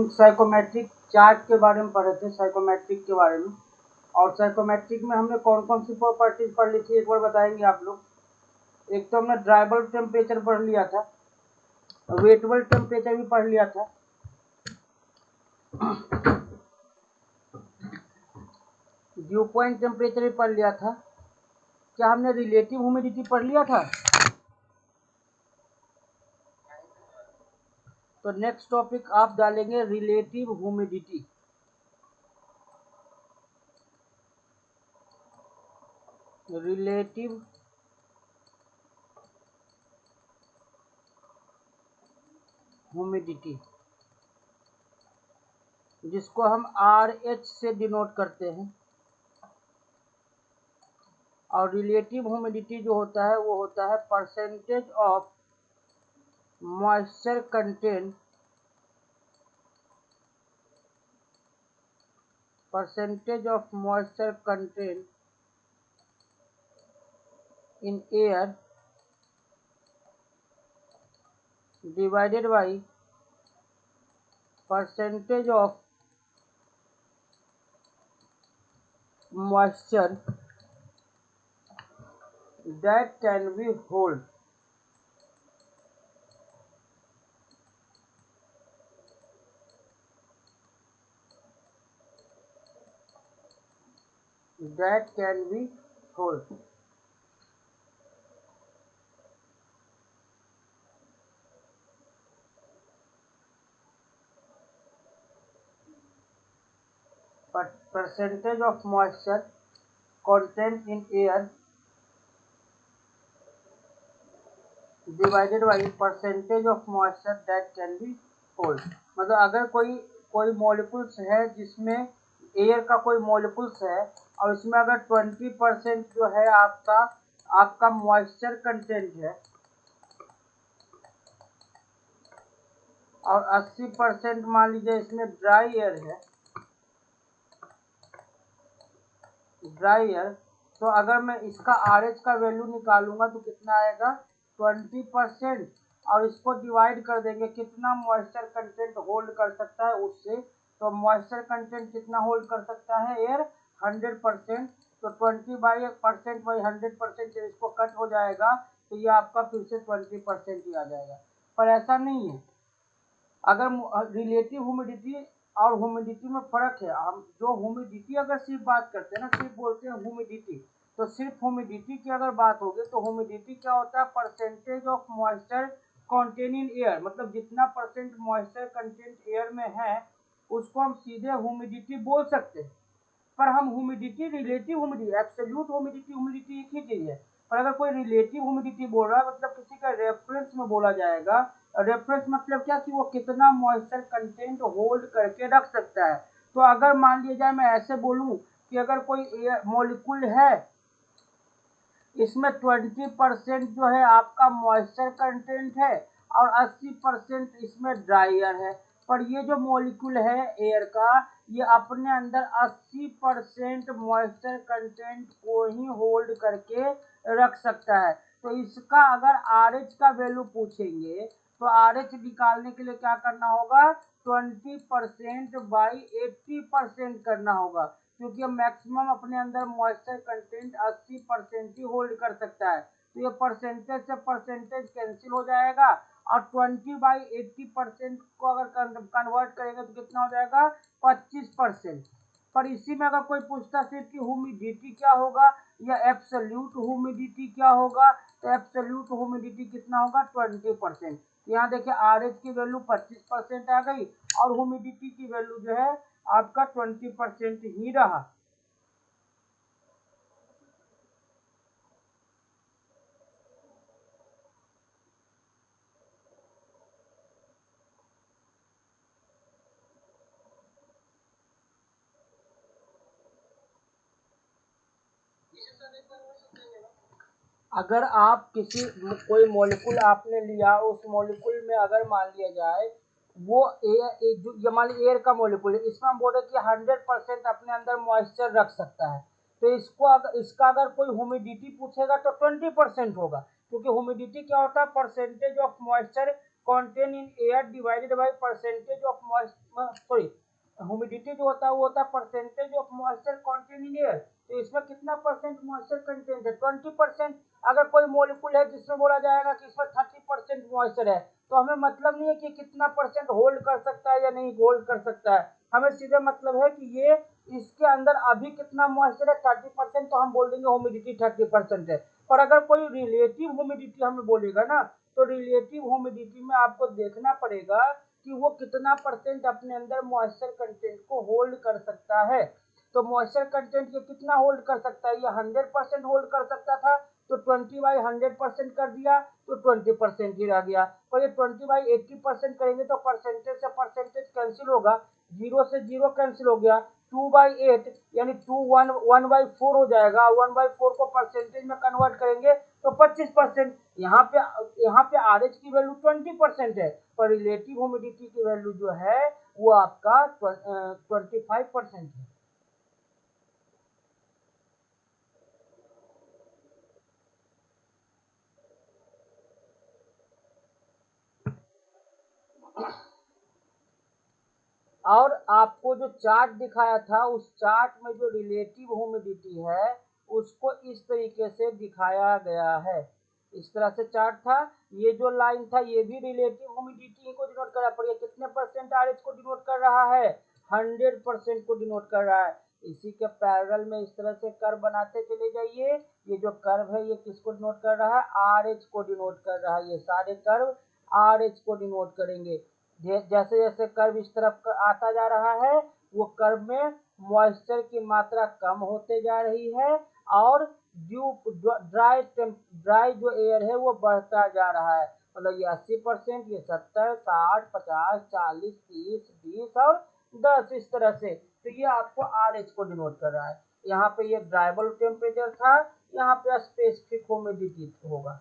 हम psychometric chart के बारे में पढ़े थे, साइकोमेट्रिक के बारे में। और साइकोमेट्रिक में हमने कौन कौन सी प्रॉपर्टीज पढ़ ली थी, एक बार बताएंगे आप लोग। एक तो हमने ड्राइबल टेम्परेचर पढ़ लिया था, वेटेबल टेम्परेचर भी पढ़ लिया था, ड्यू पॉइंट टेम्परेचर भी पढ़ लिया था। क्या हमने रिलेटिव ह्यूमिडिटी पढ़ लिया था? तो नेक्स्ट टॉपिक आप डालेंगे रिलेटिव ह्यूमिडिटी। रिलेटिव ह्यूमिडिटी, जिसको हम RH से डिनोट करते हैं। और रिलेटिव ह्यूमिडिटी जो होता है वो होता है percentage of moisture content, percentage of moisture content in air divided by percentage of moisture that can be hold. That can be hold. Percentage of moisture content in air divided by percentage of moisture that can be hold. मतलब अगर कोई molecules है जिसमें air का कोई molecules है और इसमें अगर 20% जो है आपका मॉइस्चर कंटेंट है और 80% मान लीजिए इसमें ड्राई एयर है, ड्राई एयर, तो अगर मैं इसका RH का वैल्यू निकालूंगा तो कितना आएगा? 20%। और इसको डिवाइड कर देंगे कितना मॉइस्चर कंटेंट होल्ड कर सकता है उससे, तो मॉइस्चर कंटेंट कितना होल्ड कर सकता है? एयर 100%। तो 20% बाई 100% इसको कट हो जाएगा तो ये आपका फिर से 20% ही आ जाएगा। पर ऐसा नहीं है, अगर रिलेटिव ह्यूमिडिटी और ह्यूमिडिटी में फर्क है। हम जो ह्यूमिडिटी अगर सिर्फ बात करते हैं ना, सिर्फ बोलते हैं ह्यूमिडिटी, तो सिर्फ ह्यूमिडिटी की अगर बात होगी तो ह्यूमिडिटी क्या होता है? Percentage of moisture contain in air, मतलब जितना परसेंट मॉइस्चर कंटेंट एयर में है उसको हम सीधे ह्यूमिडिटी बोल सकते हैं। पर हम humidity, relative humidity, absolute humidity एक ही चीज है। पर अगर कोई रिलेटिव ह्यूमिडिटी बोल रहा है मतलब किसी का रेफरेंस में बोला जाएगा। रेफरेंस मतलब क्या कि वो कितना मॉइस्चर कंटेंट होल्ड करके रख सकता है। तो अगर मान लिया जाए मैं ऐसे बोलूं कि अगर कोई एयर मॉलिक्यूल है, इसमें 20% जो है आपका मॉइस्चर कंटेंट है और 80% इसमें ड्राई एयर है। पर ये जो मॉलिक्यूल है एयर का, ये अपने अंदर 80% मॉइस्चर कंटेंट को ही होल्ड करके रख सकता है। तो इसका अगर RH का वैल्यू पूछेंगे तो RH निकालने के लिए क्या करना होगा? 20% बाई 80% करना होगा, क्योंकि मैक्सिमम अपने अंदर मॉइस्चर कंटेंट 80% ही होल्ड कर सकता है। तो ये परसेंटेज से परसेंटेज कैंसिल हो जाएगा और 20/80% को अगर कन्वर्ट करेंगे तो कितना हो जाएगा? 25%। पर इसी में अगर कोई पूछता सिर्फ कि ह्यूमिडिटी क्या होगा या एब्सोल्यूट ह्यूमिडिटी क्या होगा, तो एब्सोल्यूट ह्यूमिडिटी कितना होगा? 20%। यहाँ देखिए RH की वैल्यू 25% आ गई और ह्यूमिडिटी की वैल्यू जो है आपका 20% ही रहा। अगर आप कोई मॉलिक्यूल आपने लिया, उस मॉलिक्यूल में अगर मान लिया जाए वो ये मान लीजिए एयर का मॉलिक्यूल है, इसमें हम बोल रहे कि 100% अपने अंदर मॉइस्चर रख सकता है। तो इसका अगर कोई ह्यूमिडिटी पूछेगा तो 20% होगा, क्योंकि ह्यूमिडिटी क्या होता है? Percentage of moisture contain in air divided by percentage of sorry, humidity जो होता है वो होता है percentage of moisture content in air. तो इसमें कितना परसेंट मॉइस्चर कंटेंट है, 20%। अगर कोई मॉलिक्यूल है जिसमें बोला जाएगा कि इसमें 30% मॉइस्चर है, तो हमें मतलब नहीं है कि कितना परसेंट होल्ड कर सकता है या नहीं होल्ड कर सकता है, हमें सीधे मतलब है कि ये इसके अंदर अभी कितना मॉइस्चर है 30%, तो हम बोल देंगे ह्यूमिडिटी 30% है। और अगर कोई रिलेटिव ह्यूमिडिटी हमें बोलेगा ना, तो रिलेटिव ह्यूमिडिटी में आपको देखना पड़ेगा कि वो कितना परसेंट अपने अंदर मॉइस्चर कंटेंट को होल्ड कर सकता है। तो मॉइस्चर कंटेंट ये कितना होल्ड कर सकता है, ये 100% होल्ड कर सकता था, तो 20/100% कर दिया तो 20% ही रह गया। और ये 20/80% करेंगे तो परसेंटेज से परसेंटेज कैंसिल होगा, 0 से 0 कैंसिल हो गया, 2/8 यानी 1/4 हो जाएगा। 1/4 को परसेंटेज में कन्वर्ट करेंगे तो 25%। यहाँ पे आरएच की वैल्यू 20% है, पर रिलेटिव ह्यूमिडिटी की वैल्यू जो है वो आपका 25% है। और आपको जो चार्ट दिखाया था उस चार्ट में जो रिलेटिव ह्यूमिडिटी है उसको इस तरीके से दिखाया गया है। इस तरह से चार्ट था, ये जो लाइन था ये भी रिलेटिव ह्यूमिडिटी को डिनोट कर रहा है, पर ये कितने परसेंट आरएच को डिनोट कर रहा है, 100% को डिनोट कर रहा है। इसी के पैरेलल में इस तरह से कर्व बनाते चले जाइए। ये जो कर्व है ये किसको डिनोट कर रहा है, आरएच को डिनोट कर रहा है। ये सारे कर्व आरएच को डिनोट करेंगे। जैसे जैसे कर्व इस तरफ आता जा रहा है वो कर्व में मॉइस्चर की मात्रा कम होते जा रही है और ड्राई जो एयर है वो बढ़ता जा रहा है। मतलब ये 80%, ये 70, 60, 50, 40, 30, 20 और 10 इस तरह से। तो ये आपको आरएच को डिनोट कर रहा है। यहाँ पे ये ड्राइबल टेम्परेचर था, यहाँ पे स्पेसिफिक ह्यूमिडिटी होगा।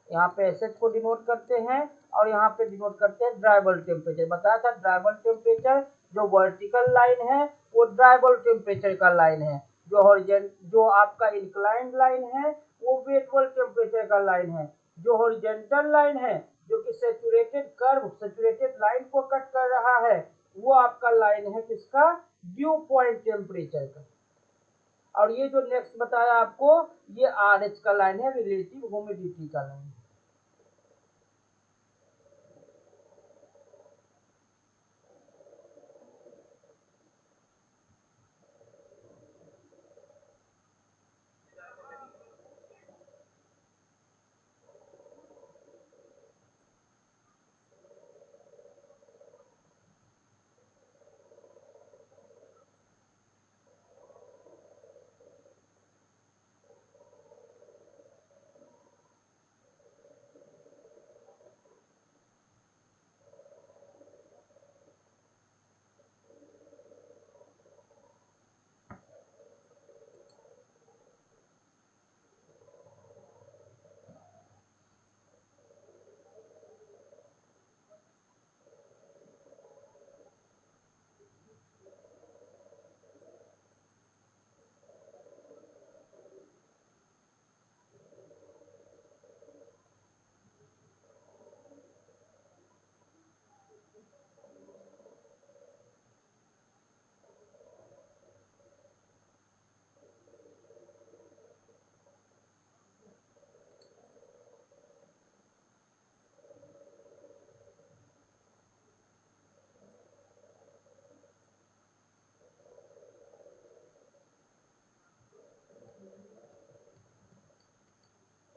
यहाँ पे एसएच को डिनोट करते हैं और यहाँ पे डिनोट करते हैं ड्राइबल टेम्परेचर। बताया था ड्राइबल टेम्परेचर जो वर्टिकल लाइन है वो ड्राइबल टेम्परेचर का लाइन है, जो आपका इंक्लाइंड लाइन है वो वेटबल टेम्परेचर का लाइन है, जो हॉरिजेंटल लाइन है जो कि सेचुरेटेड लाइन को कट कर रहा है वो आपका लाइन है किसका, ड्यू पॉइंट टेम्परेचर का। और ये जो नेक्स्ट बताया आपको ये आरएच का लाइन है, रिलेटिव ह्यूमिडिटी का लाइन।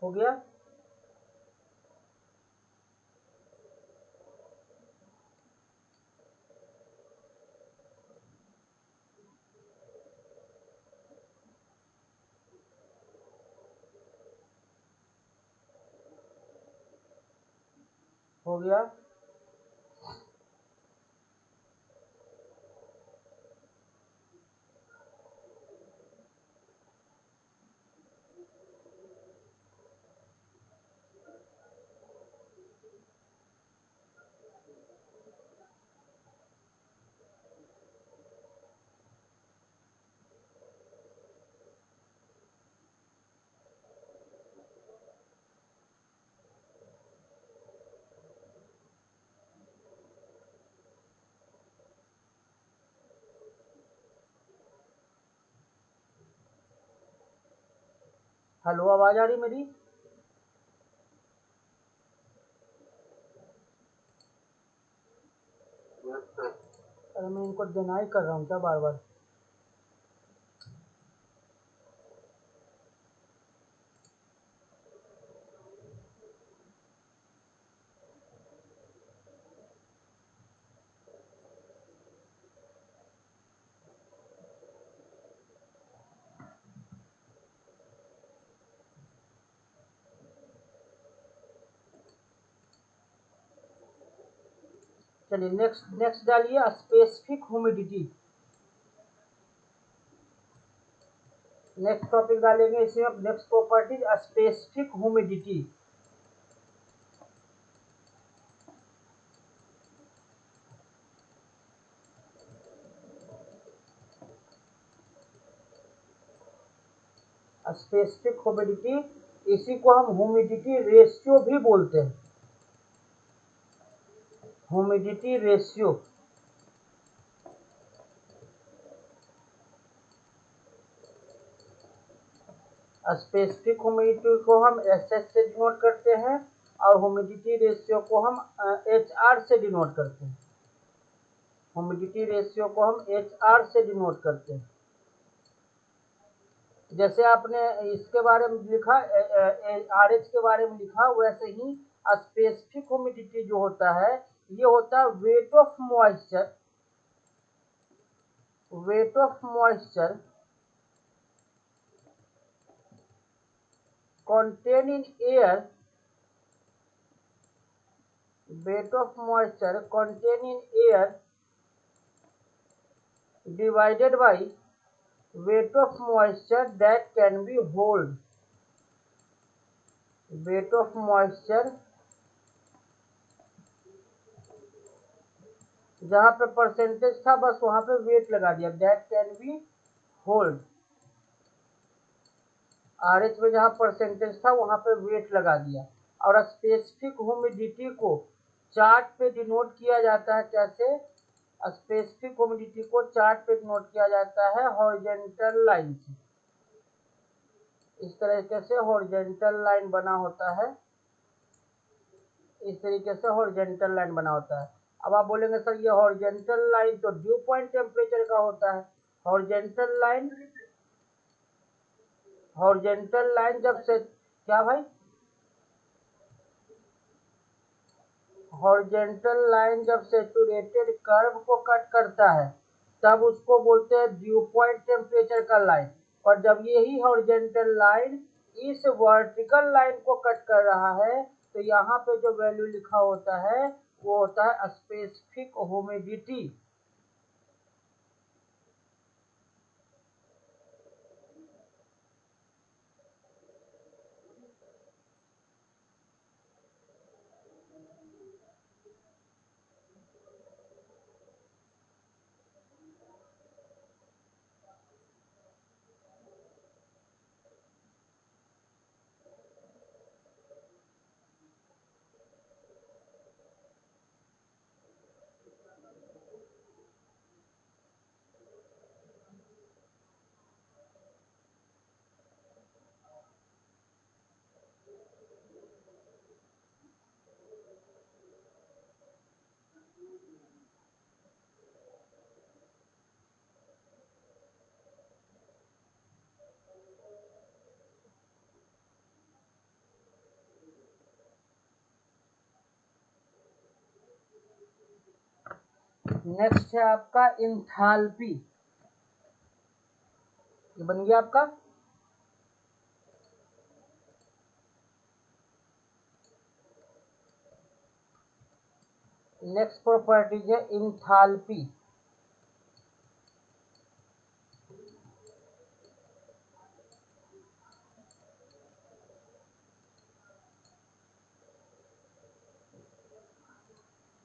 हो गया। हो गया। हेलो, आवाज आ रही मेरी? अरे मैं इनको डिनाई कर रहा हूँ क्या बार बार? चलिए नेक्स्ट नेक्स्ट डालिए, स्पेसिफिक ह्यूमिडिटी। नेक्स्ट टॉपिक डालेंगे इसमें, next property specific humidity. Specific humidity, इसी को हम ह्यूमिडिटी रेशियो भी बोलते हैं, ह्यूमिडिटी रेशियो। स्पेसिफिक ह्यूमिडिटी को हम एसएस से डिनोट करते हैं और ह्यूमिडिटी रेशियो को हम एचआर से डिनोट करते हैं। ह्यूमिडिटी रेशियो को हम एचआर से डिनोट करते हैं। जैसे आपने इसके बारे में लिखा, आरएच के बारे में लिखा, वैसे ही स्पेसिफिक ह्यूमिडिटी जो होता है, ये होता है weight of moisture, weight of moisture contained in air, weight of moisture contained in air divided by weight of moisture that can be hold, weight of moisture, जहां पे परसेंटेज था बस वहां पे वेट लगा दिया, that can be hold। RH में जहां परसेंटेज था वहां पे वेट लगा दिया। और स्पेसिफिक ह्यूमिडिटी को चार्ट पे डिनोट किया जाता है कैसे? स्पेसिफिक ह्यूमिडिटी को चार्ट पे डिनोट किया जाता है हॉरिजॉन्टल लाइन से। इस तरीके से हॉरिजॉन्टल लाइन बना होता है, इस तरीके से हॉरिजॉन्टल लाइन बना होता है। अब आप बोलेंगे सर ये हॉरिजॉन्टल लाइन तो ड्यू पॉइंट टेम्परेचर का होता है। हॉरिजॉन्टल लाइन, हॉरिजॉन्टल लाइन जब से, क्या भाई? हॉरिजॉन्टल लाइन जब सैचुरेटेड कर्व को कट करता है तब उसको बोलते हैं ड्यू पॉइंट टेम्परेचर का लाइन। और जब यही हॉरिजॉन्टल लाइन इस वर्टिकल लाइन को कट कर रहा है तो यहाँ पे जो वैल्यू लिखा होता है वो होता है स्पेसिफिक ह्यूमिडिटी। नेक्स्ट है आपका इंथाल्पी। ये बन गया आपका। नेक्स्ट प्रॉपर्टीज है इंथाल्पी।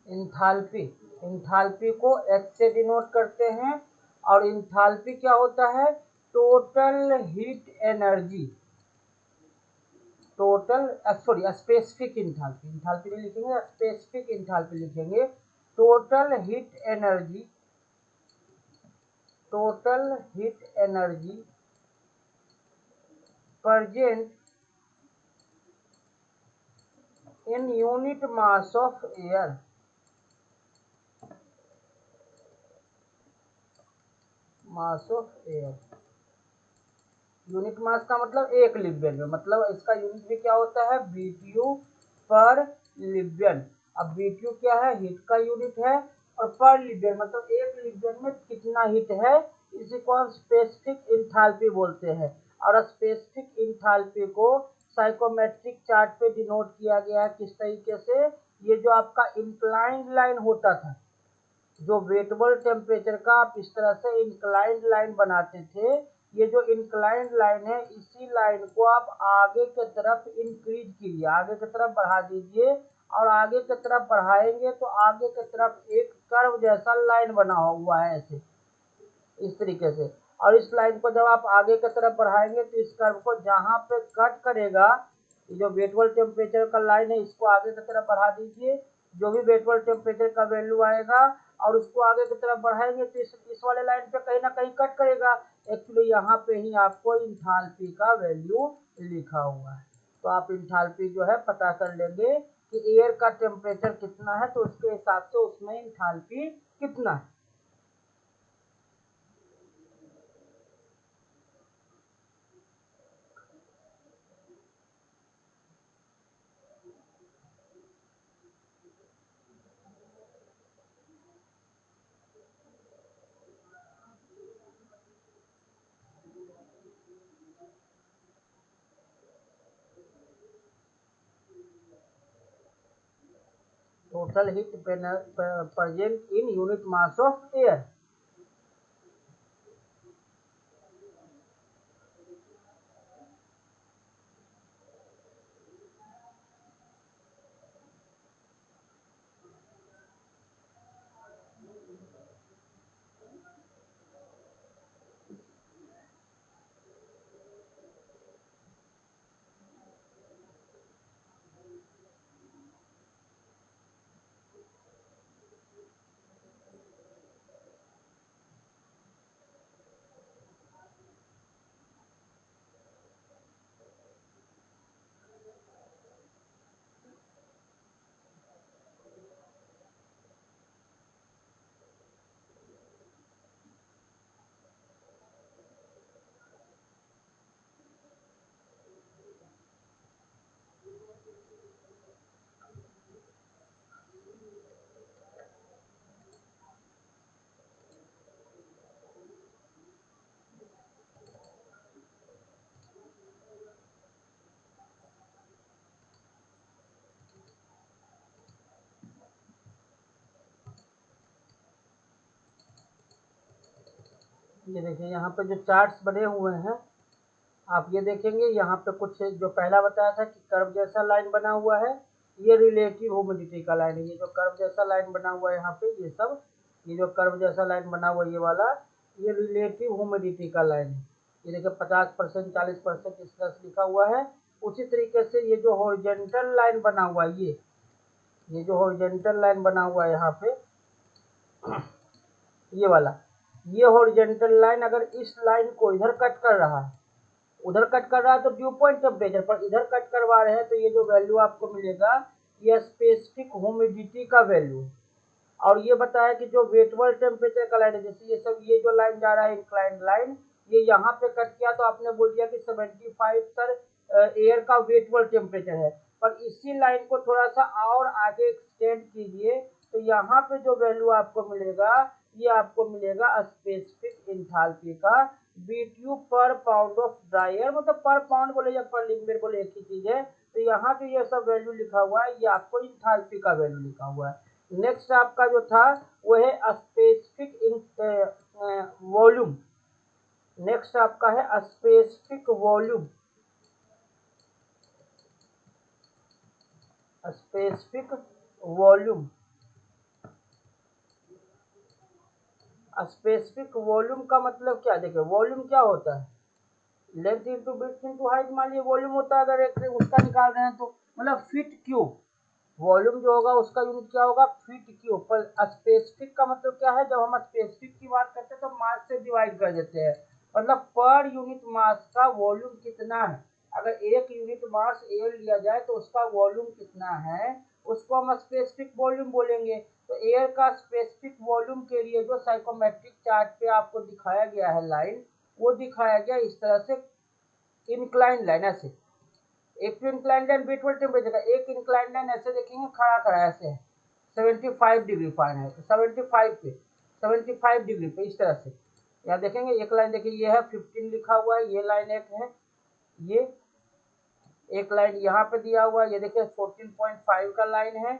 इंथाल्पी, इंथाल्पी को एच से डिनोट करते हैं। और इंथाल्पी क्या होता है? Total heat energy, total sorry specific enthalpy, enthalpy नहीं लिखेंगे, स्पेसिफिक इंथाल्पी लिखेंगे। Total heat energy, total heat energy present in unit mass of air। Mass of air, unit mass का मतलब एक लिब्यन में, मतलब इसका यूनिट भी क्या होता है, बीटीयू पर लिब्यन। अब बीटीयू क्या है, हीट का यूनिट है, और पर लिब्यन मतलब एक लिब्यन में कितना हीट है, इसी को हम स्पेसिफिक इंथैल्पी बोलते हैं। और स्पेसिफिक इंथैल्पी को साइकोमेट्रिक चार्ट पे डिनोट किया गया है किस तरीके से, ये जो आपका इंक्लाइंड लाइन होता था, जो वेटेबल टेम्परेचर का आप इस तरह से इंक्लाइंड लाइन बनाते थे, ये जो इंक्लाइंड लाइन है इसी लाइन को आप आगे की तरफ इंक्रीज कीजिए, आगे की तरफ बढ़ा दीजिए, और आगे की तरफ बढ़ाएंगे तो आगे की तरफ एक कर्व जैसा लाइन बना हुआ है ऐसे, इस तरीके से। और इस लाइन को जब आप आगे की तरफ बढ़ाएंगे तो इस कर्व को जहाँ पे कट करेगा, ये जो वेटेबल टेम्परेचर का लाइन है इसको आगे की तरफ बढ़ा दीजिए, जो भी वेटेबल टेम्परेचर का वैल्यू आएगा और उसको आगे की तरफ बढ़ाएंगे तो इस वाले लाइन पे कहीं ना कहीं कट करेगा। एक्चुअली यहाँ पे ही आपको इंथैल्पी का वैल्यू लिखा हुआ है, तो आप इंथैल्पी जो है पता कर लेंगे कि एयर का टेम्परेचर कितना है, तो उसके हिसाब से उसमें इंथैल्पी कितना है। Total heat present in unit mass of air. ये देखिए यहाँ पे जो चार्ट्स बने हुए हैं, आप ये देखेंगे यहाँ पे कुछ जो पहला बताया था कि कर्व जैसा लाइन बना हुआ है, ये रिलेटिव ह्यूमिडिटी का लाइन है। ये जो कर्व जैसा लाइन बना हुआ है यहाँ पे, ये सब, ये जो कर्व जैसा लाइन बना हुआ है ये वाला, ये रिलेटिव ह्यूमिडिटी का लाइन है। ये देखिए 50%, 40% इस तरह से लिखा हुआ है। उसी तरीके से ये जो हॉरिजॉन्टल लाइन बना हुआ है, ये जो हॉरिजॉन्टल लाइन बना हुआ है यहाँ पे, ये वाला, ये हॉरिजॉन्टल लाइन अगर इस लाइन को इधर कट कर रहा है, उधर कट कर रहा है तो ड्यू पॉइंट टेम्परेचर पर, इधर कट करवा रहे हैं तो ये जो वैल्यू आपको मिलेगा ये स्पेसिफिक ह्यूमिडिटी का वैल्यू है। और ये बताया कि जो वेटेबल टेम्परेचर का लाइन है, जैसे ये सब, ये जो लाइन जा रहा है इंक्लाइंड लाइन, ये यहाँ पे कट किया तो आपने बोल दिया कि 75 सर एयर का वेटेबल टेम्परेचर है, पर इसी लाइन को थोड़ा सा और आगे एक्सटेंड कीजिए तो यहाँ पे जो वैल्यू आपको मिलेगा, ये आपको मिलेगा स्पेसिफिक इंथैल्पी का, बीटीयू पर पाउंड ऑफ ड्राई एयर, मतलब पर पाउंड बोले या पर लिक्विड बोले एक ही चीज है। तो यहाँ जो ये सब वैल्यू लिखा हुआ है ये आपको इंथैल्पी का वैल्यू लिखा हुआ है। नेक्स्ट आपका जो था वो है स्पेसिफिक वॉल्यूम। नेक्स्ट आपका है specific volume. Specific volume, specific volume का मतलब क्या, देखिए वॉल्यूम क्या होता है, length into width into height, मान लीजिए वॉल्यूम होता है, अगर एक उसका निकाल रहे हैं तो मतलब फीट क्यूब, वॉल्यूम जो होगा उसका यूनिट क्या होगा, फीट क्यूब। पर स्पेसिफिक का मतलब क्या है, जब हम स्पेसिफिक की बात करते हैं तो मास से डिवाइड कर देते हैं, मतलब पर यूनिट मास का वॉल्यूम कितना है, अगर 1 यूनिट मास एयर लिया जाए तो उसका वॉल्यूम कितना है, उसको हम स्पेसिफिक वॉल्यूम बोलेंगे। तो एयर का स्पेसिफिक वॉल्यूम के लिए जो साइकोमेट्रिक चार्ट पे आपको दिखाया गया है लाइन, वो दिखाया गया इस तरह से, इंक्लाइन लाइन ऐसे, एक तो इंक्लाइन लाइन वेट टेम्परेचर का, एक इंक्लाइन लाइन ऐसे देखेंगे खड़ा खड़ा ऐसे 75 डिग्री फ़ारेनहाइट, 75 डिग्री पे इस तरह से। यहाँ देखेंगे एक लाइन, देखिए ये है 15 लिखा हुआ है, ये लाइन एक है, ये एक लाइन यहाँ पे दिया हुआ है, ये देखिए 14.5 का लाइन है।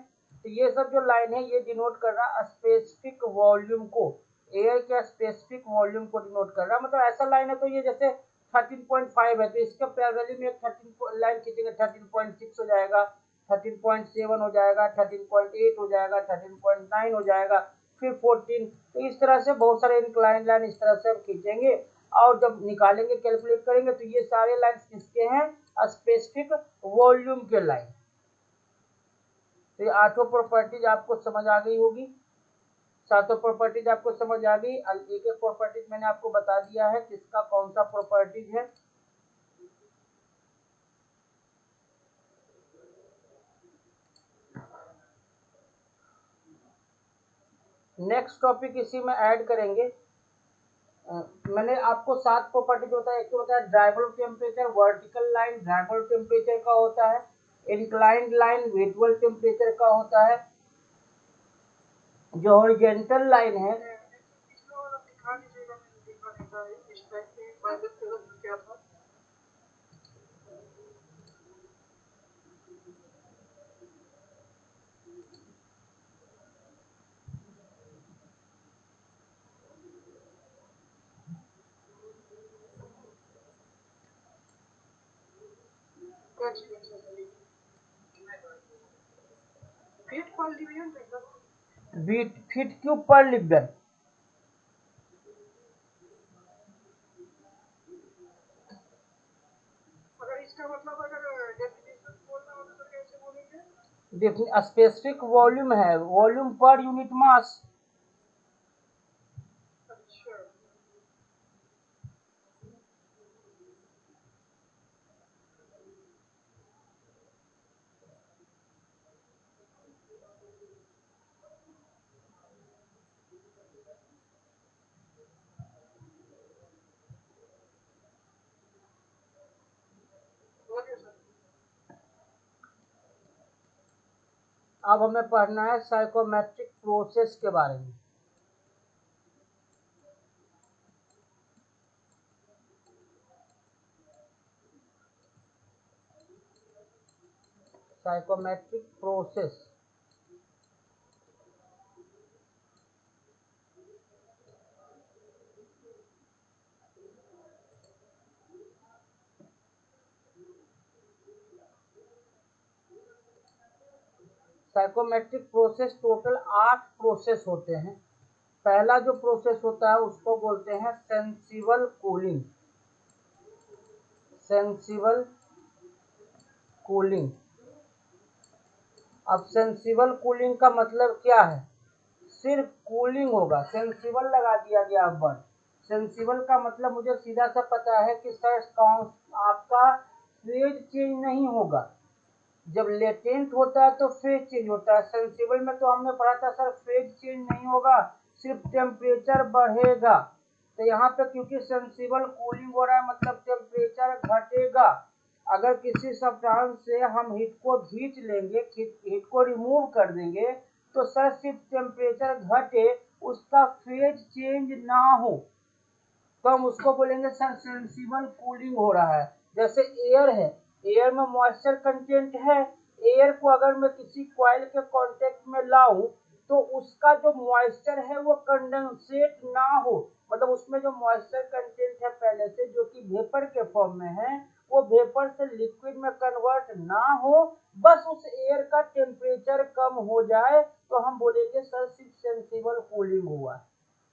तो ये सब जो लाइन है ये डिनोट कर रहा है स्पेसिफिक वॉल्यूम को, एयर के स्पेसिफिक वॉल्यूम को डिनोट कर रहा है। मतलब ऐसा लाइन है तो ये जैसे 13.5 है तो इसके पैरेलली में एक 13 लाइन खींचेंगे, 13.6 हो जाएगा, 13.7 हो जाएगा, 13.8 हो जाएगा, 13.9 हो जाएगा, फिर 14। तो इस तरह से बहुत सारे इंक्लाइन लाइन इस तरह से हम खींचेंगे, और जब निकालेंगे कैलकुलेट करेंगे तो ये सारे लाइन्स किसके हैं, स्पेसिफिक वॉल्यूम के लाइन। तो ये 8 प्रॉपर्टीज आपको समझ आ गई होगी, 7 प्रॉपर्टीज आपको समझ आ गई। एक एक प्रॉपर्टीज मैंने आपको बता दिया है किसका कौन सा प्रॉपर्टीज है। नेक्स्ट टॉपिक इसी में ऐड करेंगे। मैंने आपको 7 प्रॉपर्टीज होता है, एक तो होता है drivel temperature, vertical line drivel temperature का होता है, इंक्लाइंड लाइन वेटुअल टेम्परेचर का होता है, जो हॉरिजॉन्टल लाइन है फीट क्यूब पर लिबन। देखिए स्पेसिफिक वॉल्यूम है, वॉल्यूम पर यूनिट मास। अब हमें पढ़ना है साइकोमेट्रिक प्रोसेस के बारे में। Psychrometric process, psychrometric process total 8 process होते हैं। पहला जो प्रोसेस होता है उसको बोलते हैं सेंसिबल कूलिंग, सेंसिबल कूलिंग। अब सेंसिबल कूलिंग का मतलब क्या है, सिर्फ कूलिंग होगा, सेंसिबल लगा दिया गया वर्ड। सेंसिबल का मतलब मुझे सीधा सा पता है कि सर आपका फेज चेंज नहीं होगा, जब लेटेंट होता है तो फेज चेंज होता है। सेंसिबल में तो हमने पढ़ा था सर फेज चेंज नहीं होगा, सिर्फ टेम्परेचर बढ़ेगा। तो यहाँ पे क्योंकि सेंसिबल कूलिंग हो रहा है मतलब टेम्परेचर घटेगा। अगर किसी सब्सटेंस से हम हीट को खींच लेंगे, हीट को रिमूव कर देंगे, तो सर सिर्फ टेम्परेचर घटे, उसका फेज चेंज ना हो, तो हम उसको बोलेंगे सर सेंसिबल कूलिंग हो रहा है। जैसे एयर है, एयर में मॉइस्चर कंटेंट है, एयर को अगर मैं किसी कॉइल के कांटेक्ट में लाऊं तो उसका जो मॉइस्चर है वो कंडेंसेट ना हो, मतलब उसमें जो मॉइस्चर कंटेंट है पहले से जो कि वेपर के फॉर्म में है, वो वेपर से लिक्विड में कन्वर्ट ना हो, बस उस एयर का टेम्परेचर कम हो जाए, तो हम बोलेंगे सर सिर्फ सेंसिबल कूलिंग हुआ।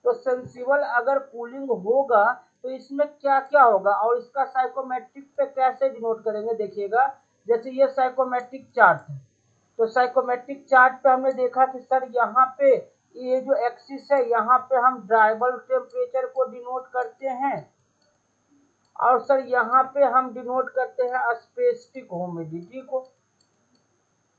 तो सेंसिबल अगर कूलिंग होगा तो इसमें क्या क्या होगा और इसका साइकोमेट्रिक पे कैसे डिनोट करेंगे, देखिएगा। जैसे ये साइकोमेट्रिक चार्ट है, तो साइकोमेट्रिक चार्ट पे हमने देखा कि सर यहाँ पे ये जो एक्सिस है यहाँ पे हम ड्राइवल टेम्परेचर को डिनोट करते हैं, और सर यहाँ पे हम डिनोट करते हैं स्पेसिफिक ह्यूमिडिटी को।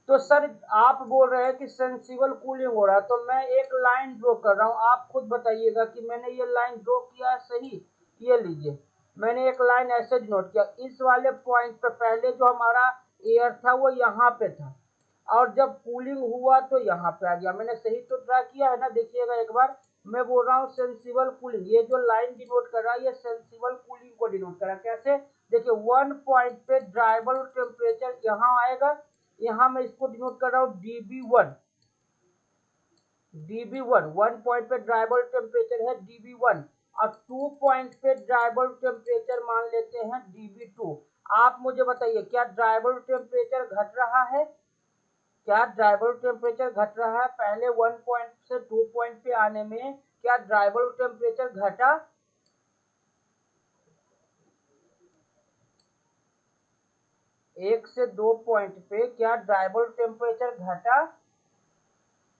तो सर आप बोल रहे हैं कि सेंसिबल कूलिंग हो रहा है, तो मैं एक लाइन ड्रॉ कर रहा हूँ, आप खुद बताइएगा कि मैंने ये लाइन ड्रॉ किया है सही। ये लीजिए, मैंने एक लाइन ऐसे डिनोट किया, इस वाले पॉइंट पे पहले जो हमारा एयर था वो यहाँ पे था, और जब कूलिंग हुआ तो यहाँ पे आ गया। मैंने सही तो ड्रा किया है ना, देखिएगा एक बार। मैं बोल रहा हूँ सेंसिबल कूलिंग, ये जो लाइन डिनोट कर रहा है ये सेंसिबल कूलिंग को डिनोट कर रहा है। कैसे? देखिए, वन पॉइंट पे ड्राइबल टेम्परेचर यहाँ आएगा, यहाँ मैं इसको डिनोट कर रहा हूँ dB1। dB1 वन पॉइंट पे ड्राइबल टेम्परेचर है dB1, और 2 पॉइंट पे ड्राइबल टेम्परेचर मान लेते हैं dB2। आप मुझे बताइए, क्या ड्राइबल टेम्परेचर घट रहा है? क्या ड्राइबल टेम्परेचर घट रहा है? पहले 1 पॉइंट से 2 पॉइंट पे आने में क्या ड्राइबल टेम्परेचर घटा? 1 से 2 पॉइंट पे क्या ड्राइबल टेम्परेचर घटा?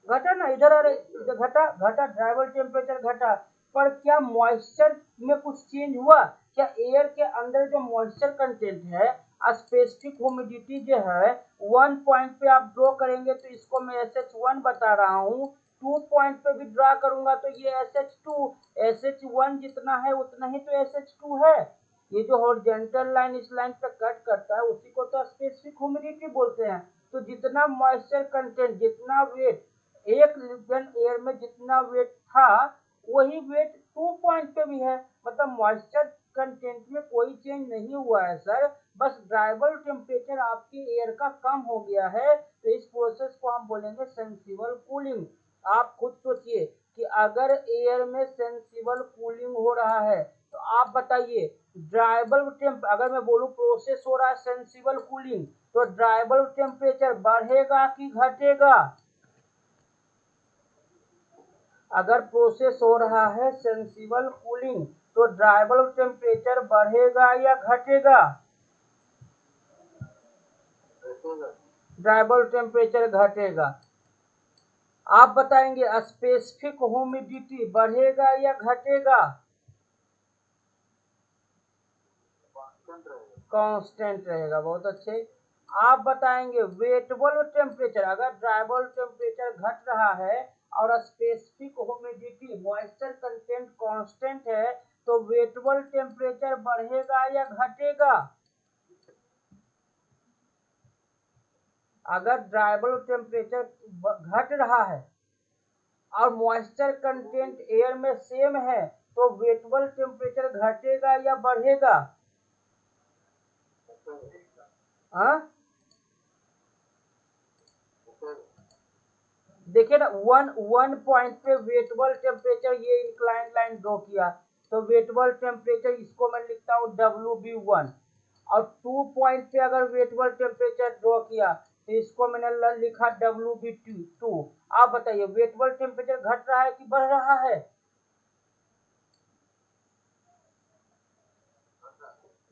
घटा ना, इधर आ रहे, घटा घटा, ड्राइबल टेम्परेचर घटा। पर क्या मॉइस्चर में कुछ चेंज हुआ? क्या एयर के अंदर जो मॉइस्चर कंटेंट है, स्पेसिफिक ह्यूमिडिटी जो है, 1 पॉइंट पे आप ड्रॉ करेंगे तो इसको मैं SH1 बता रहा हूँ, 2 पॉइंट पे भी ड्रा करूंगा तो ये SH2, SH1 जितना है उतना ही तो SH2 है। ये जो हॉरिजॉन्टल लाइन इस लाइन पे कट करता है उसी को तो स्पेसिफिक ह्यूमिडिटी बोलते हैं। तो जितना मॉइस्चर कंटेंट, जितना वेट, एक लीटन एयर में जितना वेट था वही वेट 2 पॉइंट पे भी है। मतलब मॉइस्चर कंटेंट में कोई चेंज नहीं हुआ है सर, बस ड्राइबल टेम्परेचर आपके एयर का कम हो गया है। तो इस प्रोसेस को हम बोलेंगे सेंसिबल कूलिंग। आप खुद सोचिए कि अगर एयर में सेंसिबल कूलिंग हो रहा है तो आप बताइए, ड्राइबल टेम्प अगर मैं बोलूं प्रोसेस हो रहा है सेंसिबल कूलिंग, तो ड्राइबल टेम्परेचर बढ़ेगा कि घटेगा? अगर प्रोसेस हो रहा है सेंसिबल कूलिंग तो ड्राइबल टेम्परेचर बढ़ेगा या घटेगा? ड्राइबल टेम्परेचर घटेगा। आप बताएंगे स्पेसिफिक ह्यूमिडिटी बढ़ेगा या घटेगा? कांस्टेंट रहेगा। बहुत अच्छे। आप बताएंगे वेटेबल टेम्परेचर, अगर ड्राइबल टेम्परेचर घट रहा है और specific humidity moisture content constant है तो वेटेबल टेम्परेचर बढ़ेगा या घटेगा? अगर ड्राइबल टेम्परेचर घट रहा है और मॉइस्चर कंटेंट एयर में सेम है तो वेटेबल टेम्परेचर घटेगा या बढ़ेगा? हाँ, देखिए ना, वन पॉइंट पे वेटेबल टेम्परेचर, ये इंक्लाइन लाइन ड्रॉ किया तो वेटेबल टेम्परेचर इसको मैं लिखता हूँ WB1, और 2 पॉइंट पे अगर वेटेबल टेम्परेचर ड्रॉ किया तो इसको मैंने लिखा WB2। आप बताइए वेटेबल टेम्परेचर घट रहा है कि बढ़ रहा है?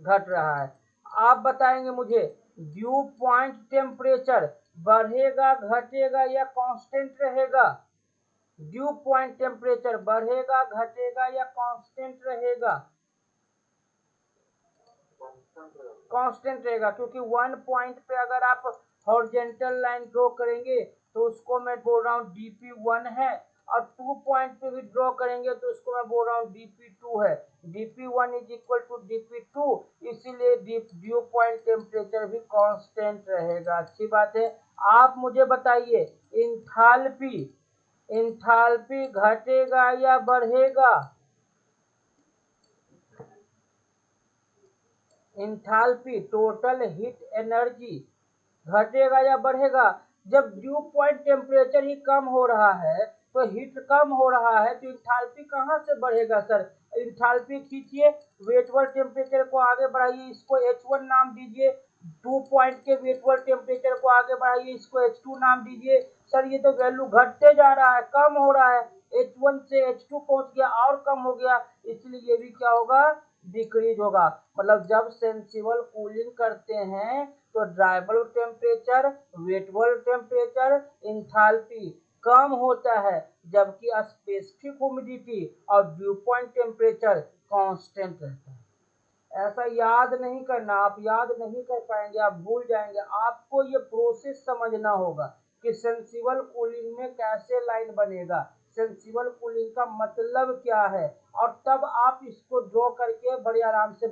घट रहा है। आप बताएंगे मुझे ड्यू पॉइंट टेम्परेचर बढ़ेगा, घटेगा या कांस्टेंट रहेगा? ड्यू पॉइंट टेम्परेचर बढ़ेगा, घटेगा या कांस्टेंट रहेगा? कांस्टेंट रहेगा, क्योंकि 1 पॉइंट पे अगर आप हॉरिजॉन्टल लाइन ड्रॉ करेंगे तो उसको मैं बोल रहा हूँ dP1 है, और 2 पॉइंट पे भी ड्रॉ करेंगे तो उसको मैं बोल रहा हूँ dP2 है। dP1 is equal to dP2, इसीलिए ड्यू पॉइंट टेम्परेचर भी कांस्टेंट रहेगा। अच्छी बात है। आप मुझे बताइए इंथाल्पी, इंथाल्पी घटेगा या बढ़ेगा? इंथाल्पी टोटल हीट एनर्जी घटेगा या बढ़ेगा? जब ड्यू पॉइंट टेम्परेचर ही कम हो रहा है तो हीट कम हो रहा है तो इंथाल्पी कहाँ से बढ़ेगा सर? इंथाल्पी खींचिए, वेटेबल टेम्परेचर को आगे बढ़ाइए, इसको H1 नाम दीजिए। 2 पॉइंट के वेटेबल टेम्परेचर को आगे बढ़ाइए, इसको H2 नाम दीजिए। सर ये तो वैल्यू घटते जा रहा है, कम हो रहा है, H1 से H2 पहुंच गया और कम हो गया, इसलिए ये भी क्या होगा? डिक्रीज होगा। मतलब जब सेंसिबल कूलिंग करते हैं तो dry bulb temperature, wet bulb temperature, enthalpy कम होता है, जबकि स्पेसिफिक ह्यूमिडिटी और ड्यू पॉइंट टेम्परेचर कांस्टेंट रहता है। ऐसा याद नहीं करना, आप याद नहीं कर पाएंगे, आप भूल जाएंगे। आपको ये प्रोसेस समझना होगा कि सेंसिबल कूलिंग में कैसे लाइन बनेगा, सेंसिबल कूलिंग का मतलब क्या है, और तब आप इसको ड्रॉ करके बड़े आराम से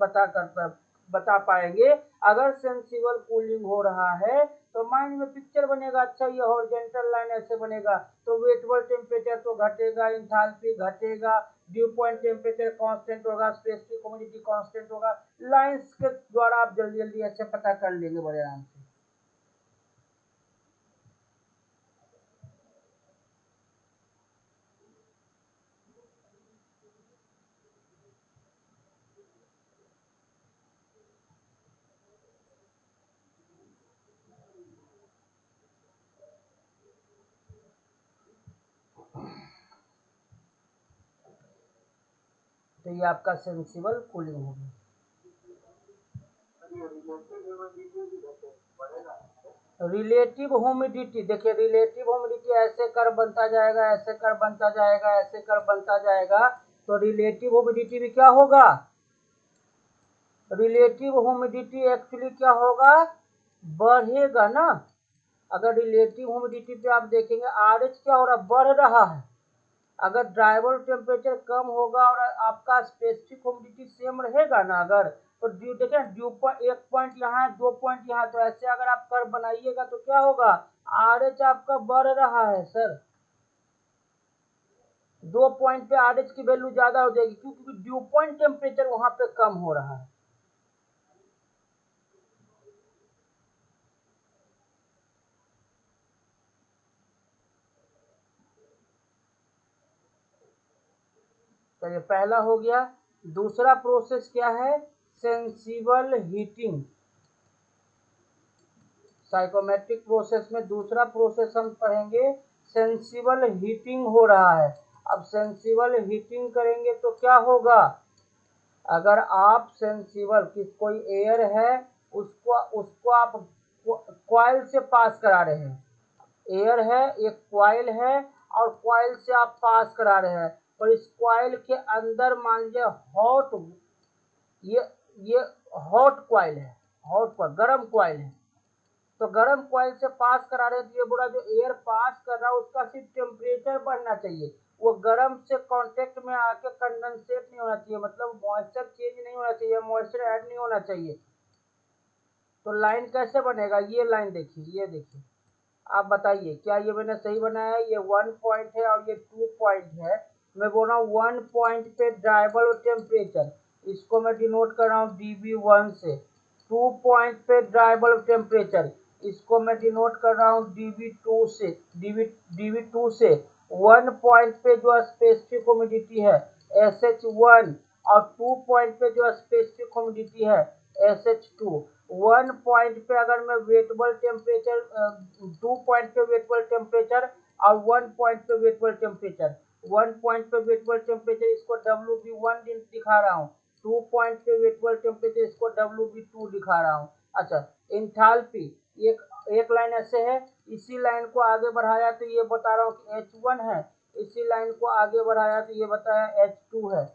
बता पाएंगे। अगर सेंसिबल कूलिंग हो रहा है तो माइंड में पिक्चर बनेगा, अच्छा ये हॉरिजॉन्टल लाइन ऐसे बनेगा, तो वेटेबल टेम्परेचर तो घटेगा, इंथैल्पी घटेगा, ड्यू पॉइंट टेम्परेचर कांस्टेंट होगा, स्पेसिफिक ह्यूमिडिटी कांस्टेंट होगा। लाइंस के द्वारा आप जल्दी जल्दी ऐसे पता कर लेंगे बड़े आराम से। तो ये आपका सेंसिबल कूलिंग होगी। रिलेटिव ह्यूमिडिटी, देखिए रिलेटिव ह्यूमिडिटी ऐसे कर बनता जाएगा, ऐसे कर बनता जाएगा, ऐसे कर बनता जाएगा, तो रिलेटिव ह्यूमिडिटी भी क्या होगा, रिलेटिव ह्यूमिडिटी एक्चुअली क्या होगा, बढ़ेगा ना। अगर रिलेटिव ह्यूमिडिटी पे आप देखेंगे आरएच क्या हो रहा है, बढ़ रहा है। अगर ड्राइवर टेम्परेचर कम होगा और आपका स्पेसिफिक ह्यूमिडिटी सेम रहेगा ना, अगर तो देखें ड्यू एक पॉइंट यहाँ है, 2 पॉइंट यहाँ, तो ऐसे अगर आप कर्व बनाइएगा तो क्या होगा, आरएच आपका बढ़ रहा है सर। 2 पॉइंट पे आरएच की वैल्यू ज्यादा हो जाएगी क्योंकि ड्यू पॉइंट टेम्परेचर वहां पे कम हो रहा है। तो ये पहला हो गया। दूसरा प्रोसेस क्या है, सेंसिबल हीटिंग। साइकोमेट्रिक प्रोसेस में दूसरा प्रोसेस हम पढ़ेंगे, सेंसिबल हीटिंग हो रहा है। अब सेंसिबल हीटिंग करेंगे तो क्या होगा, अगर आप सेंसिबल कि कोई एयर है उसको उसको आप कॉइल से पास करा रहे हैं, एयर है एक कॉइल है और कॉइल से आप पास करा रहे हैं, और इस कॉइल के अंदर मान लीजिए हॉट, ये ये हॉट कॉइल है, हॉट पर गर्म कॉइल है, तो गर्म कॉइल से पास करा रहे हैं, तो ये बोला जो एयर पास कर रहा है उसका सिर्फ टेम्परेचर बढ़ना चाहिए, वो गर्म से कांटेक्ट में आके कंडेंसेट नहीं होना चाहिए, मतलब मॉइस्चर चेंज नहीं होना चाहिए, मॉइस्चर ऐड नहीं होना चाहिए। तो लाइन कैसे बनेगा, ये लाइन देखिए, ये देखिए, आप बताइए क्या ये मैंने सही बनाया है, ये 1 पॉइंट है और ये 2 पॉइंट है। मैं बोल रहा हूँ 1 पॉइंट पे ड्राइबल टेम्परेचर, इसको मैं डिनोट कर रहा हूँ dB1 से। 2 पॉइंट पे ड्राइबल टेम्परेचर, इसको मैं डिनोट कर रहा हूँ dB2 से, dB2 से। 1 पॉइंट पे जो स्पेसिफिक ह्यूमिडिटी है SH1, और 2 पॉइंट पे जो स्पेसिफिक ह्यूमिडिटी है SH2। 1 पॉइंट पे अगर मैं वेटेबल टेम्परेचर, 2 पॉइंट पे वेटेबल टेम्परेचर और 1 पॉइंट पे वेटेबल टेम्परेचर, 1 पॉइंट पे वेटेबल टेम्परेचर इसको WB1 दिखा रहा हूँ, 2 पॉइंट पे वेटेबल टेम्परेचर इसको WB2 दिखा रहा हूँ। अच्छा, इंथैल्पी, एक एक लाइन ऐसे है, इसी लाइन को आगे बढ़ाया तो ये बता रहा हूँ कि H1 है, इसी लाइन को आगे बढ़ाया तो ये बताया H2 है।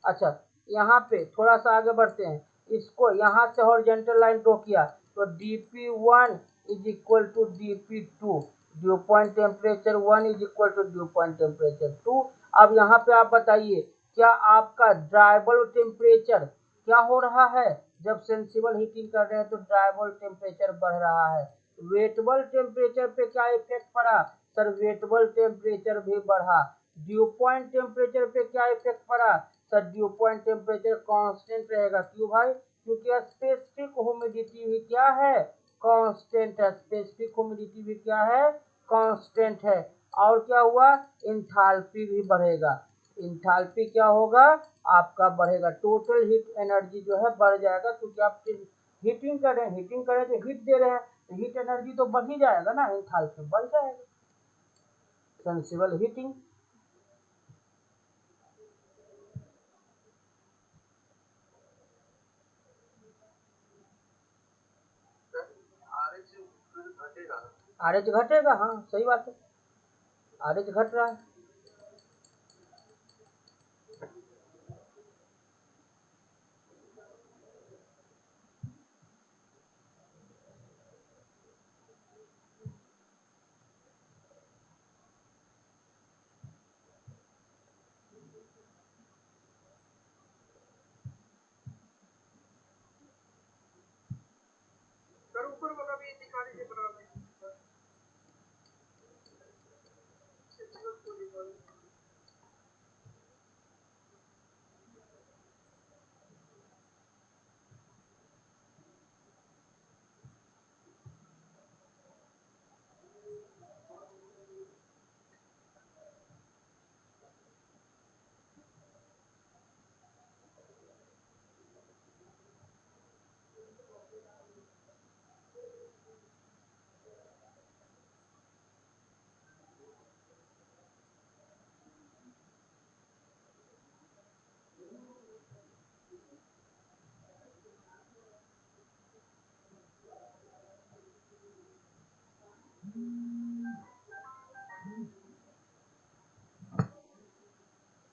अच्छा, यहाँ पे थोड़ा सा आगे बढ़ते हैं, इसको यहाँ से हॉरिजॉन्टल लाइन ड्रॉ किया तो dP1 is equal to dP2, dew point temperature 1 is equal to dew point temperature 2। अब यहाँ पे आप बताइए क्या आपका ड्राइबल टेम्परेचर क्या हो रहा है, जब सेंसिबल हीटिंग कर रहे हैं तो ड्राइबल टेम्परेचर बढ़ रहा है। वेटेबल टेम्परेचर पे क्या इफेक्ट पड़ा सर, वेटेबल टेम्परेचर भी बढ़ा। ड्यू पॉइंट टेम्परेचर पे क्या इफेक्ट पड़ा sir, due point temperature constant रहेगा। क्यों भाई, क्योंकि स्पेसिफिक ह्यूमिडिटी भी क्या है, कांस्टेंट है, स्पेसिफिक ह्यूमिडिटी भी क्या है, कांस्टेंट है। और क्या हुआ, इंथैल्पी भी बढ़ेगा। इंथैल्पी क्या होगा, आपका बढ़ेगा, टोटल हीट एनर्जी जो है बढ़ जाएगा, क्योंकि आप हीटिंग कर रहे हैं, हीटिंग कर रहे हैं तो हीट दे रहे हैं, तो हीट एनर्जी तो बढ़ ही जाएगा ना, इंथैल्पी बढ़ जाएगा। Sensible heating. आरएच घटेगा, हाँ सही बात है, आरएच घट रहा है।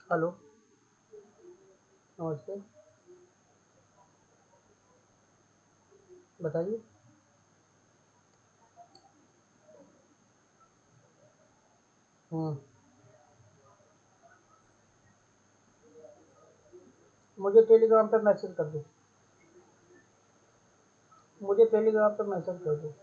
हेलो, नमस्ते, बताइए। हम्म, मुझे टेलीग्राम पे मैसेज कर दो। मुझे टेलीग्राम पे मैसेज कर दो।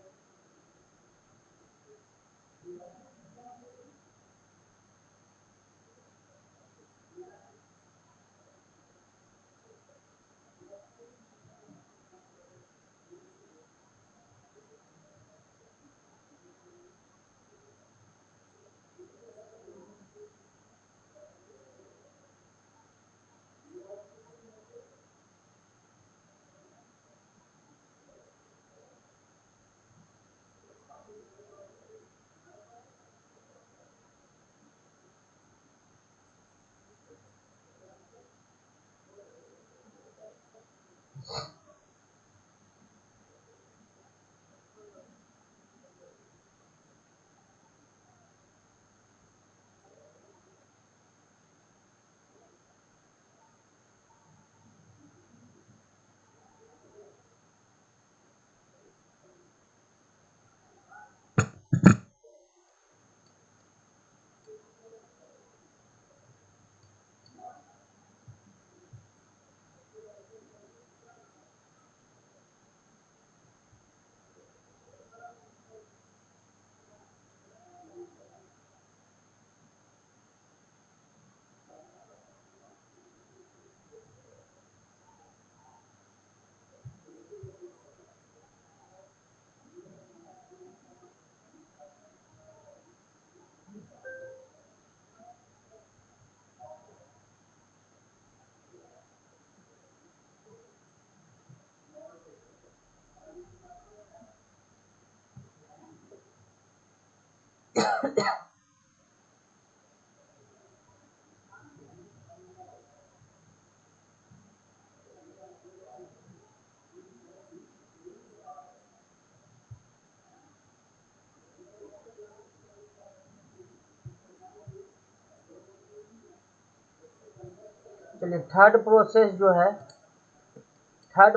चलिए, थर्ड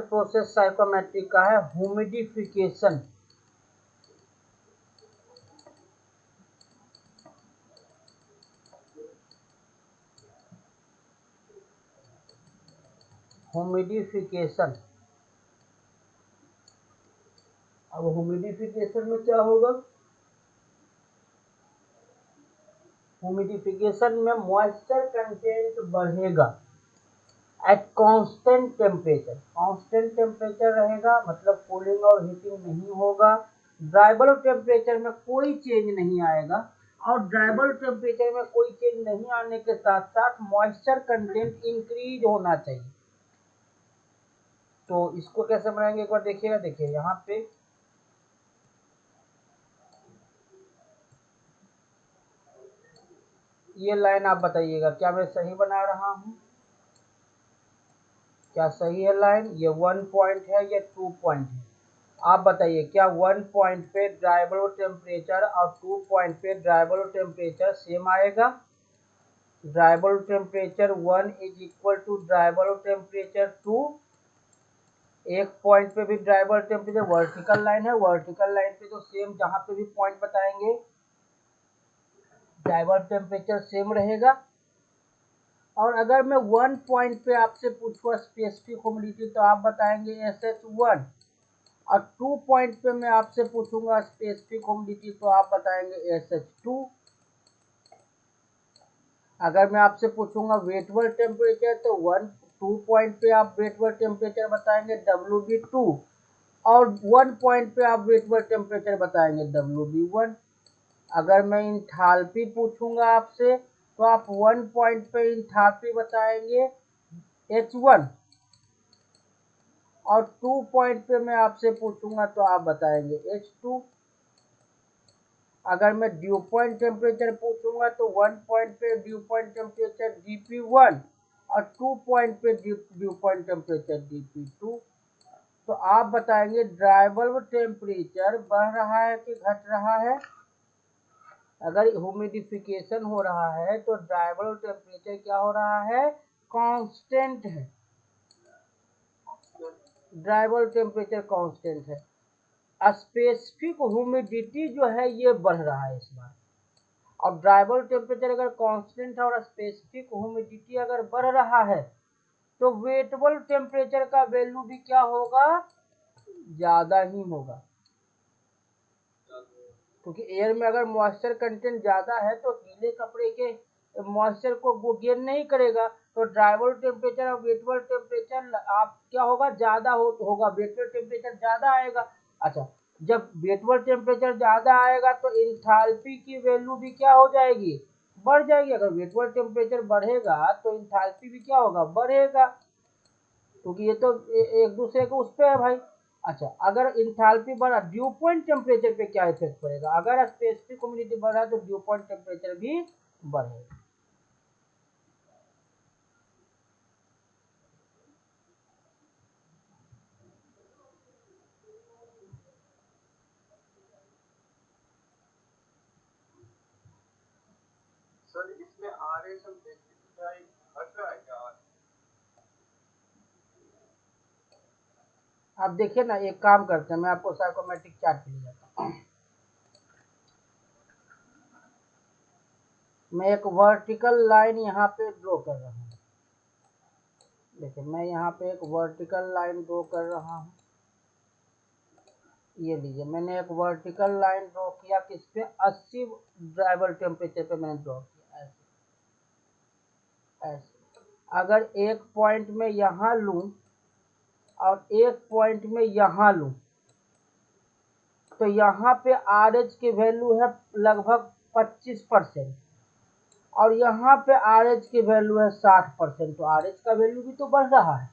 प्रोसेस साइकोमेट्रिक का है ह्यूमिडिफिकेशन। ह्यूमिडिफिकेशन। अब ह्यूमिडिफिकेशन में क्या होगा? ह्यूमिडिफिकेशन में मॉइस्चर कंटेंट बढ़ेगा at constant temperature. Constant temperature रहेगा मतलब कूलिंग और हीटिंग नहीं होगा। ड्राइबल टेम्परेचर में कोई चेंज नहीं आएगा, और ड्राइबल टेम्परेचर में कोई चेंज नहीं आने के साथ साथ मॉइस्चर कंटेंट इंक्रीज होना चाहिए। तो इसको कैसे बनाएंगे एक बार देखिएगा। देखिए यहाँ पे ये लाइन आप बताइएगा, क्या मैं सही बना रहा हूँ? क्या सही है लाइन? ये 1 पॉइंट है, ये 2 पॉइंट है। आप बताइए, क्या 1 पॉइंट पे ड्राइबल टेम्परेचर और 2 पॉइंट पे ड्राइबल टेम्परेचर सेम आएगा? Dry bulb temperature 1 is equal to dry bulb temperature 2। एक पॉइंट पे भी ड्राइबल टेम्परेचर, वर्टिकल लाइन है, वर्टिकल लाइन पे तो सेम जहां पे भी पॉइंट बताएंगे ड्राइबल टेम्परेचर सेम रहेगा। और अगर मैं 1 पॉइंट पे आपसे पूछूँ स्पेसिफिक ह्यूमिडिटी तो आप बताएंगे SH1, और 2 पॉइंट पे मैं आपसे पूछूंगा स्पेसिफिक ह्यूमिडिटी तो आप बताएंगे SH2। अगर मैं आपसे पूछूंगा वेटवर्ड टेम्परेचर तो 2 पॉइंट पे आप वेटवर्ड टेम्परेचर बताएंगे WB2, और 1 पॉइंट पे आप वेटवर्ड टेम्परेचर बताएंगे WB1। अगर मैं इंथाल्पी पूछूंगा आपसे तो आप 1 पॉइंट पे इंथाल्पी बताएंगे H1, और 2 पॉइंट पे मैं आपसे पूछूंगा तो आप बताएंगे H2। अगर मैं ड्यू पॉइंट टेम्परेचर पूछूंगा तो 1 पॉइंट पे ड्यू पॉइंट टेम्परेचर DP1, और 2 पॉइंट पे ड्यू पॉइंट टेम्परेचर DP2। तो आप बताएंगे ड्राई बल्ब टेम्परेचर बढ़ रहा है कि घट रहा है। अगर ह्यूमिडिफिकेशन हो रहा है तो ड्राई बल्ब टेम्परेचर क्या हो रहा है, कांस्टेंट है। ड्राई बल्ब टेम्परेचर कांस्टेंट है। स्पेसिफिक ह्यूमिडिटी जो है ये बढ़ रहा है इस बार। और ड्राई बल्ब टेम्परेचर अगर कांस्टेंट है और स्पेसिफिक ह्यूमिडिटी अगर बढ़ रहा है तो वेटेबल टेम्परेचर का वैल्यू भी क्या होगा, ज्यादा ही होगा। क्योंकि एयर में अगर मॉइस्चर कंटेंट ज्यादा है तो गीले कपड़े के मॉइस्चर को वो गेन नहीं करेगा, तो ड्राइबल टेम्परेचर और वेटेबल टेम्परेचर आप क्या होगा, ज्यादा होगा, वेटेबल टेम्परेचर ज्यादा आएगा। अच्छा, जब वेटेबल टेम्परेचर ज्यादा आएगा तो इंथाल्पी की वैल्यू भी क्या हो जाएगी, बढ़ जाएगी। अगर वेटेबल टेम्परेचर बढ़ेगा तो इंथाल्पी भी क्या होगा, बढ़ेगा, क्योंकि ये तो एक दूसरे के उस पे है भाई। अच्छा, अगर इंथैल्पी बढ़ा ड्यू पॉइंट टेम्परेचर पे क्या इफेक्ट पड़ेगा, अगर स्पेसिफिक ह्यूमिडिटी बढ़ा तो ड्यू पॉइंट टेम्परेचर भी बढ़ेगा। सर इसमें RSM घट रहा है क्या? आप देखिए ना, एक काम करते हैं, मैं आपको साइकोमेट्रिक चार्ट पे ले जाता हूँ। मैं एक वर्टिकल लाइन यहाँ पे ड्रॉ कर रहा हूँ। देखिए, मैं यहाँ पे एक वर्टिकल लाइन ड्रॉ कर रहा हूँ। ये लीजिए, मैंने एक वर्टिकल लाइन ड्रॉ किया किस पे, 80 ड्राइबल टेम्परेचर पे मैंने ड्रॉ किया, ऐसे ऐसे। अगर एक पॉइंट में यहाँ लूँ और एक पॉइंट में यहाँ लूँ तो यहाँ पे RH की वैल्यू है लगभग 25%, और यहाँ पे RH की वैल्यू है 60%, तो RH का वैल्यू भी तो बढ़ रहा है।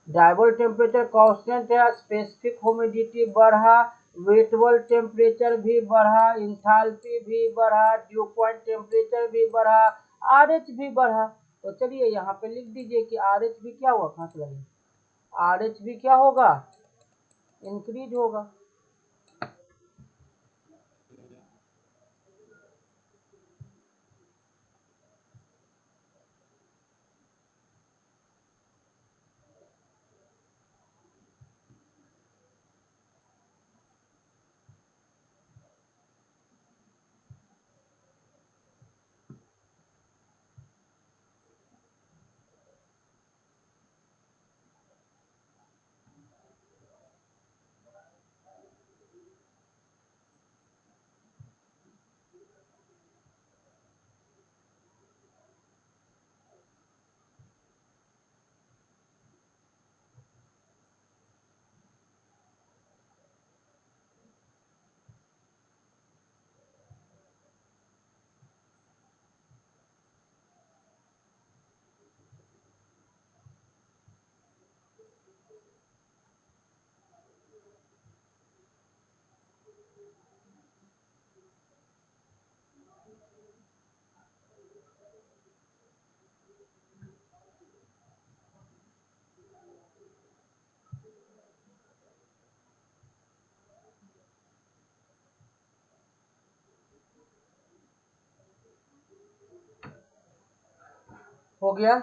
डाइबल टेम्परेचर कांस्टेंट है, स्पेसिफिक ह्यूमिडिटी बढ़ा, वेटेबल टेम्परेचर भी बढ़ा, इंथैल्पी भी बढ़ा, ड्यू पॉइंट टेम्परेचर भी बढ़ा, RH भी बढ़ा। तो चलिए यहाँ पे लिख दीजिए कि RH भी क्या हुआ, खास लगे, RH भी क्या होगा, इंक्रीज होगा। हो गया।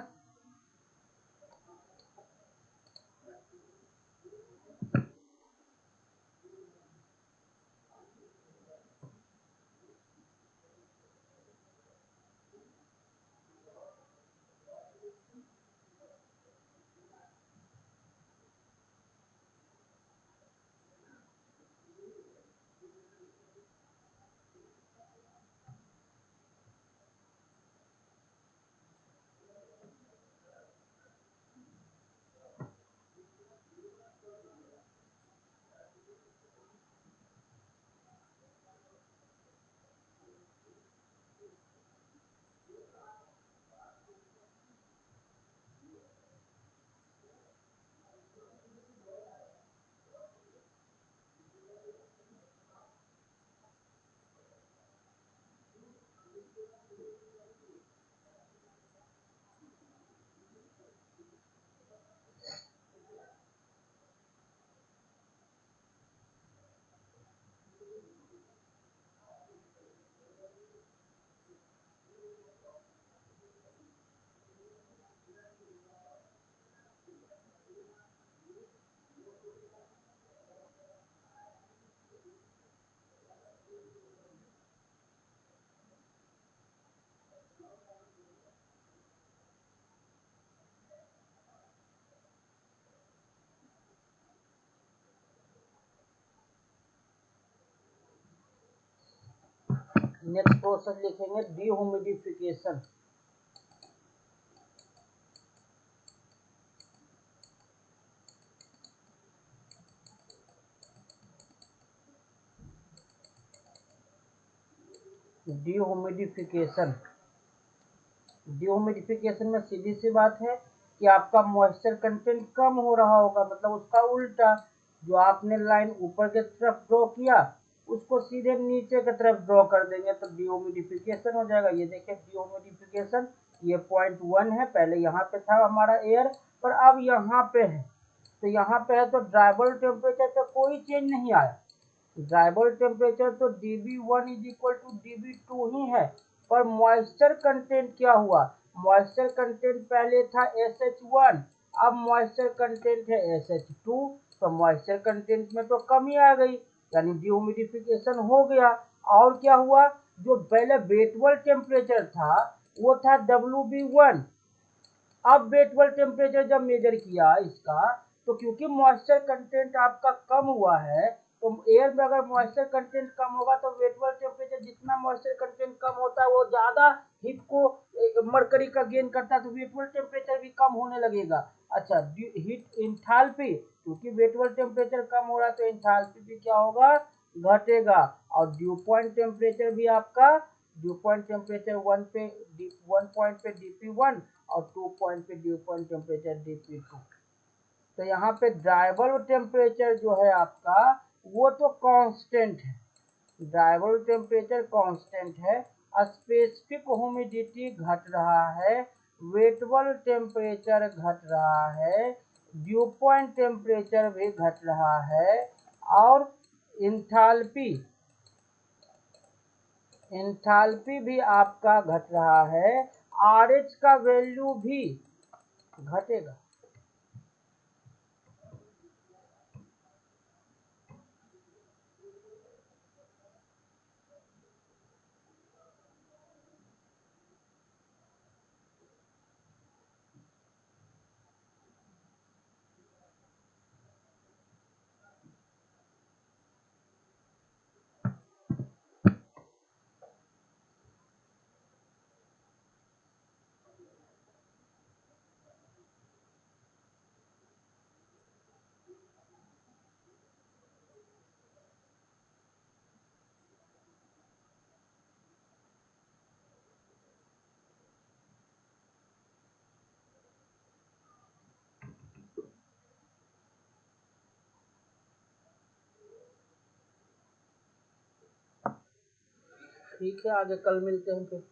नेक्स्ट प्रोसेस लिखेंगे डिह्यूमिडिफिकेशन। डिह्यूमिडिफिकेशन डिह्यूमिडिफिकेशन में सीधी सी बात है कि आपका मॉइस्चर कंटेंट कम हो रहा होगा, मतलब उसका उल्टा। जो आपने लाइन ऊपर की तरफ ड्रॉ किया उसको सीधे नीचे की तरफ ड्रॉ कर देंगे तो डिह्यूमिडिफिकेशन हो जाएगा। ये देखिए डिह्यूमिडिफिकेशन, ये .1 है, पहले यहाँ पे था हमारा एयर पर अब यहाँ पे है। तो यहाँ पे है तो ड्राइबल टेम्परेचर पे कोई चेंज नहीं आया। ड्राइबल टेम्परेचर तो dB1 is equal to dB2 ही है, पर मॉइस्चर कंटेंट क्या हुआ? मॉइस्चर कंटेंट पहले था SH1, अब मॉइस्चर कंटेंट है SH2, तो मॉइस्चर कंटेंट में तो कमी आ गई, यानी डिह्यूमिडिफिकेशन हो गया। और क्या हुआ? जो पहले वेटबल टेम्परेचर था वो था WB1, अब वेटबल टेम्परेचर जब मेजर किया इसका, तो क्योंकि मॉइस्चर कंटेंट आपका कम हुआ है, तो एयर में अगर मॉइस्चर कंटेंट कम होगा तो वेटबल टेम्परेचर, जितना मॉइस्चर कंटेंट कम होता है वो ज्यादा हीट को मरकरी का गेन करता है, तो वेटबल टेम्परेचर भी कम होने लगेगा। अच्छा, हीट इंथैल्पी, क्योंकि वेटबल टेम्परेचर कम हो रहा है तो इंथैल्पी भी क्या होगा? घटेगा। और ड्यू पॉइंट टेम्परेचर भी आपका, ड्यू पॉइंट टेम्परेचर 1 पॉइंट पे dP1 और 2 पॉइंट पे ड्यू पॉइंट टेम्परेचर dP2। तो यहाँ पे ड्राइबल टेम्परेचर जो है आपका वो तो कांस्टेंट है, ड्राइबल टेम्परेचर कांस्टेंट है, स्पेसिफिक ह्यूमिडिटी घट रहा है, वेटबल टेम्परेचर घट रहा है, ड्यू पॉइंट टेम्परेचर भी घट रहा है, और इंथैल्पी इंथैल्पी भी आपका घट रहा है, RH का वैल्यू भी घटेगा। ठीक है, आगे कल मिलते हैं फिर।